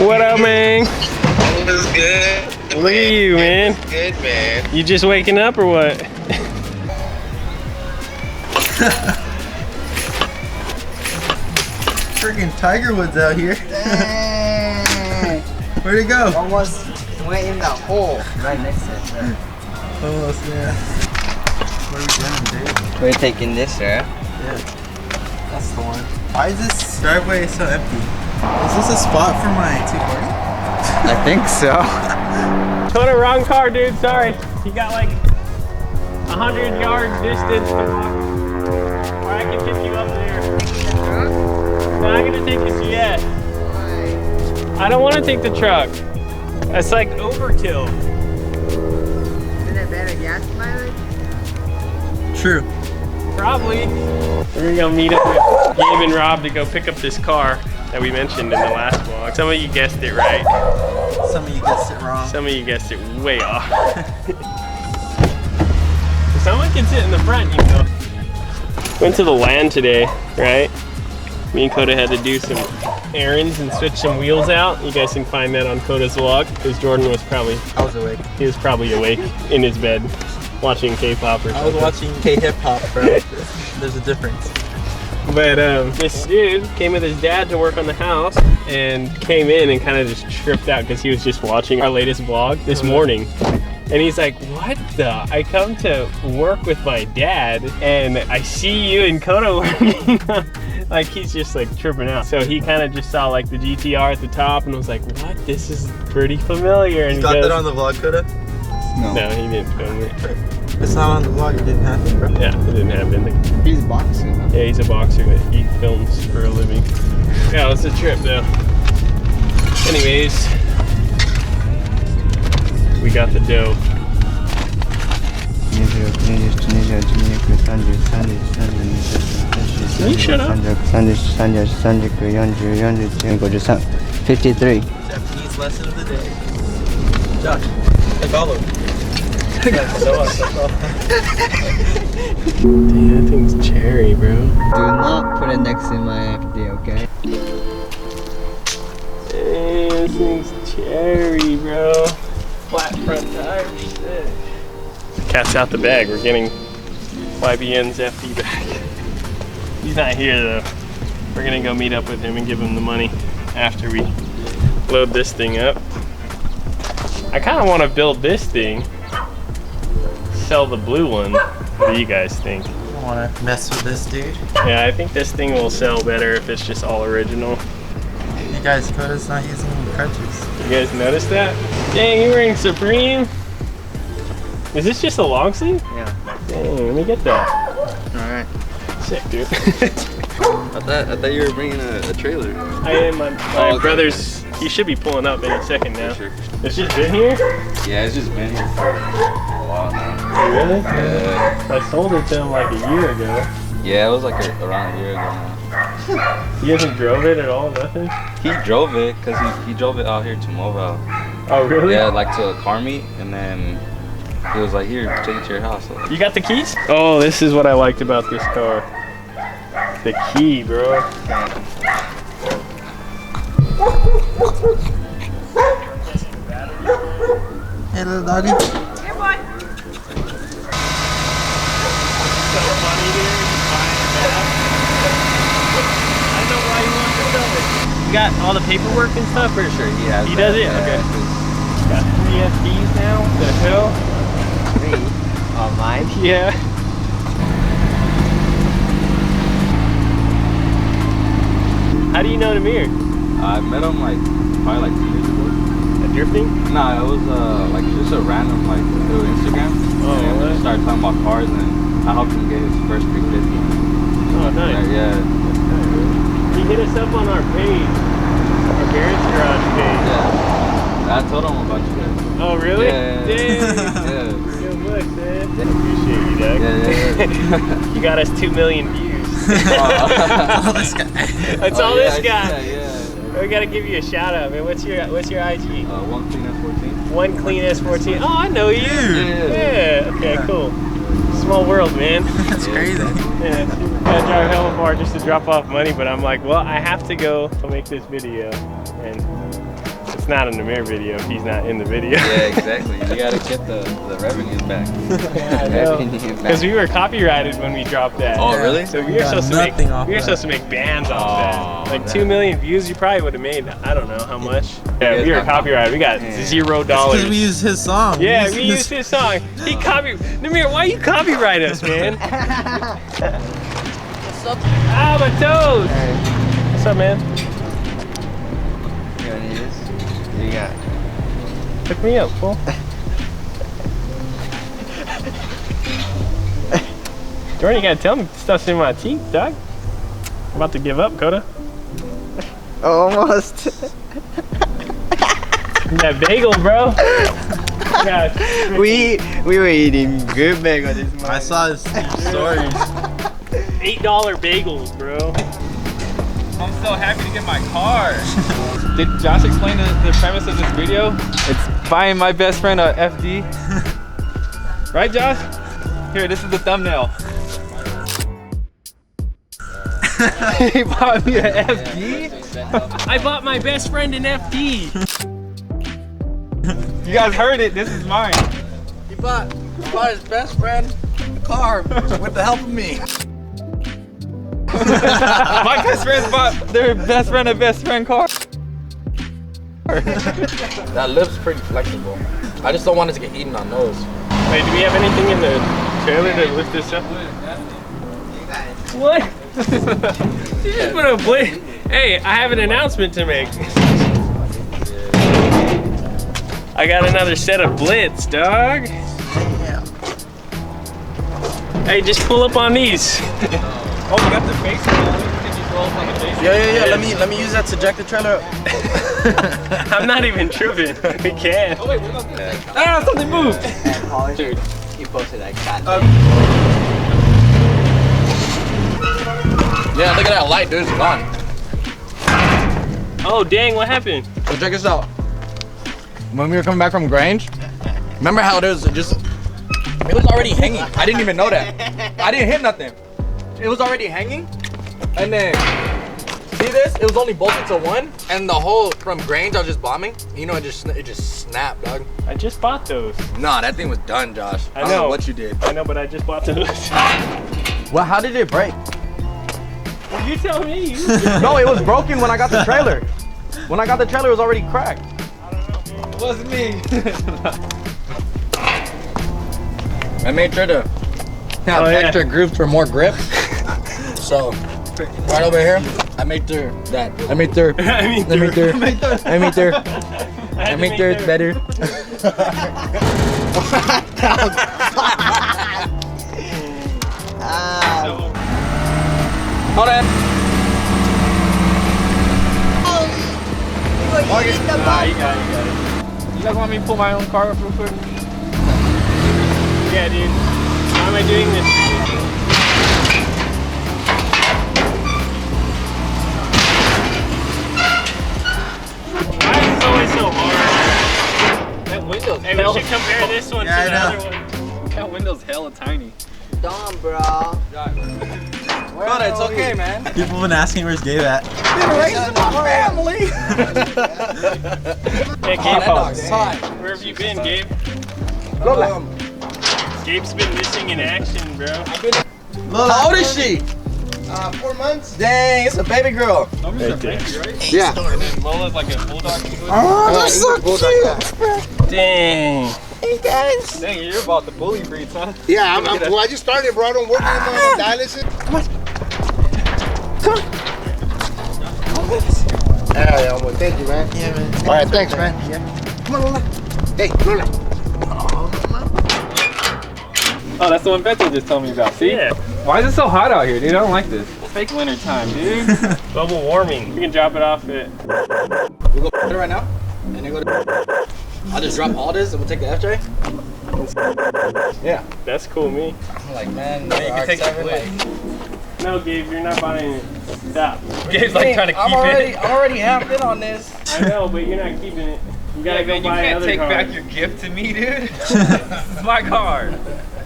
What up, man? What's good? Look at you, man. What's good, man? You just waking up or what? Freaking Tiger Woods out here. Dang. Where'd it go? Almost went in the hole. Right next to it. Almost, yeah. What are we doing, dude? We're taking this, right? Yeah. That's the one. Why is this driveway so empty? Is this a spot for my 240? I think so. Put a wrong car, dude. Sorry. You got like 100-yard distance to walk. Or I can pick you up there. No, I'm gonna take this yet. I don't want to take the truck. That's like overkill. Isn't it better gas mileage? True. Probably. We're gonna go meet up with Gabe and Rob to go pick up this car that we mentioned in the last vlog. Some of you guessed it right. Some of you guessed it wrong. Some of you guessed it way off. Someone can sit in the front, you know. Went to the land today, right? Me and Coda had to do some errands and switch some wheels out. You guys can find that on Coda's vlog, because Jordan was probably... I was awake. He was probably awake in his bed watching K-pop or something. I was watching K-hip-hop, bro. There's a difference. But this dude came with his dad to work on the house and came in and kind of just tripped out because he was just watching our latest vlog this morning. And he's like, what the? I come to work with my dad and I see you and Koda working on... Like, he's just like tripping out. So he kind of just saw like the GTR at the top and was like, what? This is pretty familiar. And You got that on the vlog, Coda? No, he didn't film it. It's not on the vlog, it didn't happen, bro. Yeah, it didn't happen. He's boxing, huh? Yeah, he's a boxer, but he films for a living. Yeah, it was a trip though. Anyways, we got the dough. Can you shut up? 53. Japanese lesson of the day. Josh, Tagalog. Damn, that thing's cherry, bro. Do not put it next to my FD, okay? Damn, this thing's cherry, bro. Flat front tires. Sick. Cat's out the bag. We're getting YBN's FD back. He's not here though. We're gonna go meet up with him and give him the money after we load this thing up. I kind of want to build this thing, sell the blue one. What do you guys think? I want to mess with this dude. Yeah, I think this thing will sell better if it's just all original. You guys, Coda's not using any crutches. You guys notice that? Dang, you're wearing Supreme? Is this just a long sleeve? Yeah. Dang, let me get that. Alright. Sick, dude. I thought you were bringing a trailer. I am. My brother's. He should be pulling up any second now. Sure. It's just been here? Yeah, it's just been here for a while now. Really? Yeah. I sold it to him like a year ago. Yeah, it was like around a year ago now. He hasn't drove it at all, nothing? He drove it because he drove it out here to Mobile. Oh, really? Yeah, like to a car meet, and then he was like, here, take it to your house. So, You got the keys? Oh, this is what I liked about this car. The key, bro. Hey, little doggy. So funny, dude. I know why he wants to sell it. You got all the paperwork and stuff? pretty sure he has. He that. does it? Yeah, Okay. 'cause Got 3 FDs now? The hell? 3. Oh, mine? Yeah. How do you know Nahmir? I met him like probably like 2 years ago. At drifting? Nah, it was like just a random like through Instagram. Oh, and we what? just started talking about cars, and I helped him get his first 350. Oh, nice. Yeah. He hit us up on our page, our parents' garage page. Yeah. I told him about you guys. Oh, really? Yeah. Dang. Yeah. Good look, man. Appreciate you, Doug. Yeah. You got us 2 million views. All this guy. That's all this guy. Yeah. We gotta give you a shout out, man. What's your IG? One clean S14. One clean S14. Oh, I know you. Yeah. Okay, cool. Small world, man. That's crazy. Yeah. I drive hella far just to drop off money, but I'm like, well, I have to go make this video, and It's not a Nahmir video if he's not in the video. Yeah, exactly. You gotta get the revenues back. Because we were copyrighted when we dropped that. Oh, really? So we were supposed to make bands off that. Like 2 million views, you probably would have made, I don't know how much. Yeah, we were copyrighted. We got $0. Because we used his song. Yeah, we used his song. He Nahmir, why you copyright us, man? What's up? Ah, my toes. Hey. What's up, man? You want this? You got. Hook me up, fool. Jordan, you gotta tell me stuff's in my teeth, dog. I'm about to give up, Coda. Almost. That bagel, bro. Yeah. we were eating good bagel this morning. I saw his stories. $8 bagels, bro. I'm so happy to get my car. Did Josh explain the premise of this video? It's buying my best friend a FD. Right, Josh? Here, this is the thumbnail. He bought me an FD? I bought my best friend an FD. You guys heard it, this is mine. He bought his best friend a car with the help of me. My best friends bought their best friend a best friend car. That lip's pretty flexible. I just don't want it to get eaten on those. Wait, do we have anything in the trailer to lift this up? What? You just put a blade. Hey, I have an announcement to make. I got another set of blitz, dog. Hey, just pull up on these. Oh, we got the face on. Can you roll up on the face? Yeah. Let me use that to jack the trailer up. I'm not even tripping. We can. Oh wait, what about this? Ah, something moved. Dude, he posted like that. Yeah, look at that light, dude. It's gone. Oh, dang, what happened? So check this out. When we were coming back from Grange, remember how it was already hanging. I didn't even know that. I didn't hit nothing. It was already hanging. And then, see this? It was only bolted to one. And the whole, from Grange, I was just bombing. You know, it just snapped, dog. I just bought those. Nah, that thing was done, Josh. I don't know what you did. I know, but I just bought those. Well, how did it break? Well, you tell me. No, it was broken when I got the trailer. When I got the trailer, it was already cracked. It wasn't me. I made sure to have extra grooves for more grip. So, right over here, I made sure that. I made sure it's better. Hold on. You got it. You guys want me to pull my own car up real quick? Yeah, dude. Why am I doing this? Why is it always so hard? That window's Hey, we should compare this one to the other one. That window's hella tiny. Dumb, bro. Hold on, it's okay, man. People have been asking where's Gabe at. Family. Hey, Gabe, where have you been, Gabe? Gabe's been missing in action, bro. How old is she? 4 months. Dang, it's a baby girl. Right there. Yeah. And then Lola's like a bulldog. Oh, that's so cute. Dang. Hey guys. Dang, you're about the bully breeds, huh? Yeah, well, I just started, bro. I don't work anymore. Dialysis. Yeah, well, thank you, man. Yeah, man. All right, thanks, man. Yeah. Come on, Lola. Hey, Lola. Oh, that's the one Beto just told me about. See? Yeah. Why is it so hot out here, dude? I don't like this. It's fake winter time, dude. Global warming. We can drop it off at. We go right now, and then go to. I'll just drop all this, and we'll take the FJ. Yeah. That's cool, me. I'm like, man, you can take RX-7, it like, No, Gabe, you're not buying it. Stop. Gabe's like trying to keep I'm already half in on this. I know, but you're not keeping it. You gotta Yeah, go man, you buy can't other take cars. back your gift to me, dude. This is my car.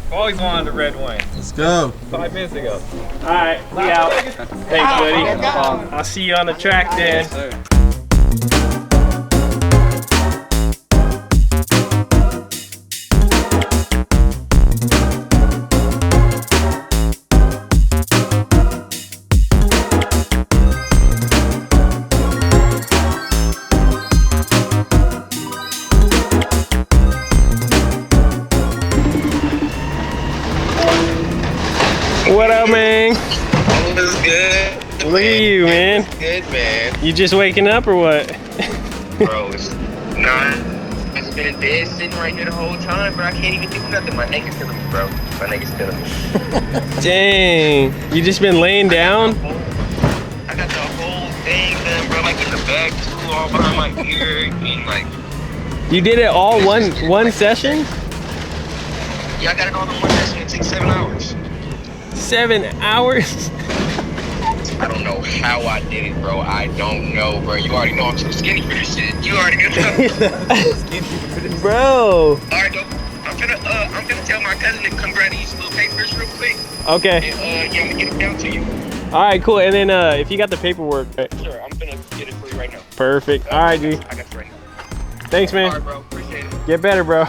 I've always wanted a red one. Let's go. 5 minutes ago. Alright, we out. Thanks, buddy. I'll see you on the track then. Yes, sir. good, man. You just waking up or what? Bro, it's not. I've been in bed sitting right here the whole time, bro. I can't even do nothing. My neck is killing me, bro. My neck is killing me. Dang. You just been laying down? I got the whole thing done, bro. Like in the back too, all behind my ear. And like, You did it all one session? yeah, I got it all in one session. It takes 7 hours. 7 hours? I don't know how I did it, bro. I don't know, bro. You already know I'm too skinny for this shit. You already know. Bro. Alright, though. I'm gonna tell my cousin to come grab these little papers real quick. Okay. And, yeah, I'm gonna get them down to you. All right, cool. And then if you got the paperwork. Right. Sure, I'm gonna get it for you right now. Perfect. All right, G. I got you right now. Thanks, man. Alright, bro. Appreciate it. Get better, bro.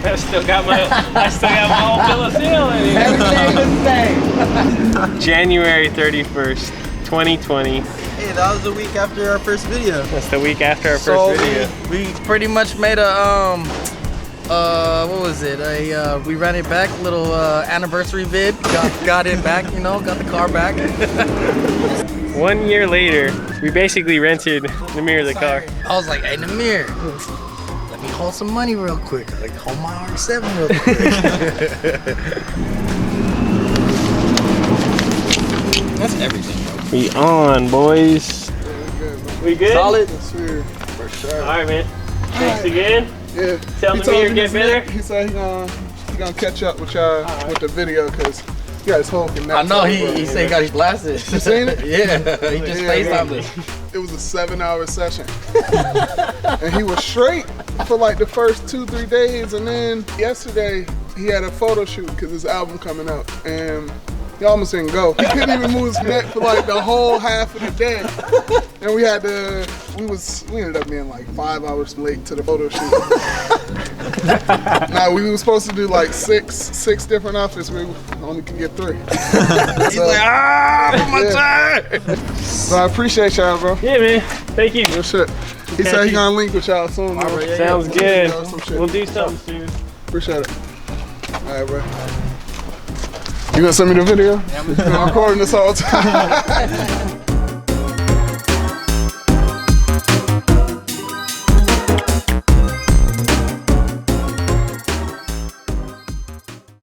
I still got my whole bill of sale in here. Everything the same. January 31st, 2020. Hey, that was the week after our first video. That's the week after our first video. We pretty much made a what was it? We ran it back, little anniversary vid. Got it back, you know, got the car back. 1 year later, we basically rented Nahmir the car. I was like, hey Nahmir, let me hold some money real quick. Like, hold my RX-7 real quick. That's everything, bro. We on, boys. We good? Solid. For sure. All right, man. Thanks again. Yeah. Tell He Nahmir told to me get this better. He said he gonna catch up with y'all with the video because he got his whole connection. I know, he said he got his glasses. You seen it? Yeah, he just FaceTimed us. It was a 7-hour session. And he was straight for like the first 2-3 days. And then yesterday he had a photo shoot because his album coming out. And he almost didn't go. He couldn't even move his neck for like the whole half of the day. And we ended up being like 5 hours late to the photo shoot. Now we were supposed to do like six different outfits. We only could get 3. He's like, my time. So I appreciate y'all, bro. Yeah, man. Thank you. Real shit. He said he gonna link with y'all soon. Bro. Sounds good. Some shit. We'll do something soon. Appreciate it. All right, bro. You gonna send me the video? Yeah, I'm recording this all the time.